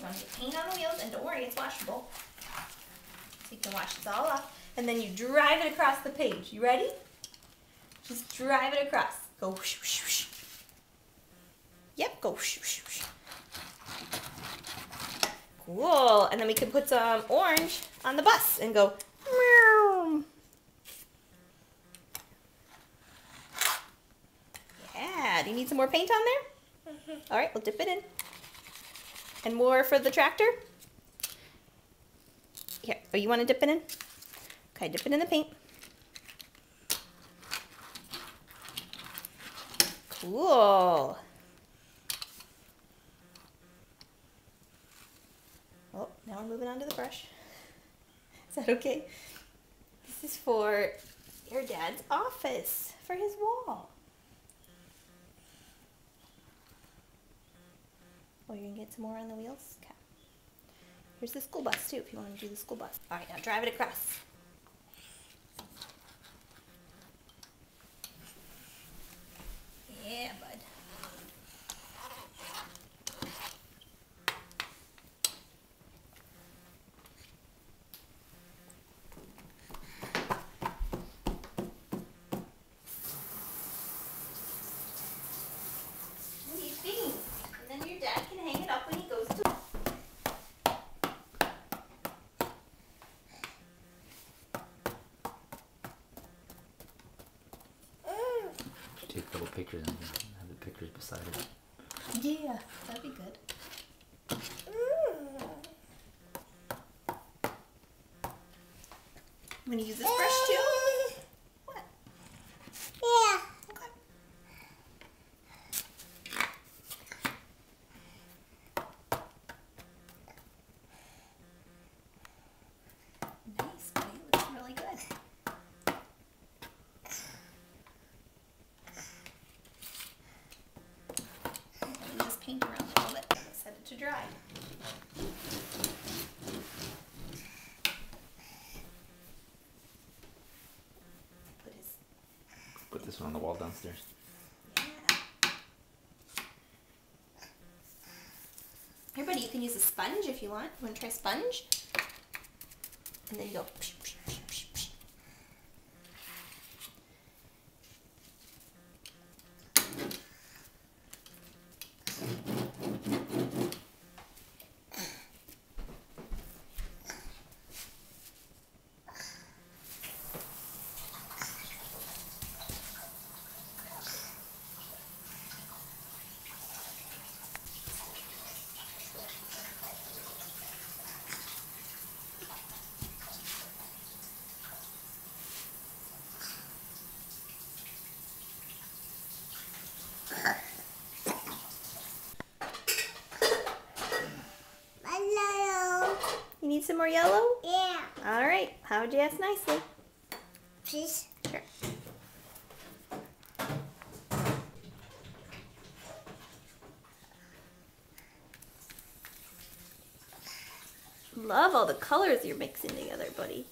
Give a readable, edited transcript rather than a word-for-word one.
want to get paint on the wheels, and don't worry, it's washable. So you can wash this all off. And then you drive it across the page. You ready? Just drive it across. Go whoosh, whoosh, whoosh. Yep, go whoosh, whoosh, whoosh. Cool. And then we can put some orange on the bus and go meow. Yeah. Do you need some more paint on there? All right, we'll dip it in. And more for the tractor? Here. Oh, you want to dip it in? Okay, dip it in the paint. Cool. Oh, now we're moving on to the brush. Is that okay? This is for your dad's office, for his wall. Oh, you're gonna get some more on the wheels? Okay. Here's the school bus too, if you want to do the school bus. All right, now drive it across. Yeah, bud. These things. And then your dad can hang it up when he goes to. Take little pictures and have the pictures beside it. Yeah, that'd be good. I'm gonna use this brush too. What? Yeah. Okay. Nice, buddy. Looks really good. Move this paint around a little bit. Set it to dry. Put this one on the wall downstairs. Here, buddy, you can use a sponge if you want. You want to try sponge? And then you go. Psh, psh, psh, psh, psh. Hello. You need some more yellow? Yeah. All right. How would you ask nicely? Please. Sure. Love all the colors you're mixing together, buddy.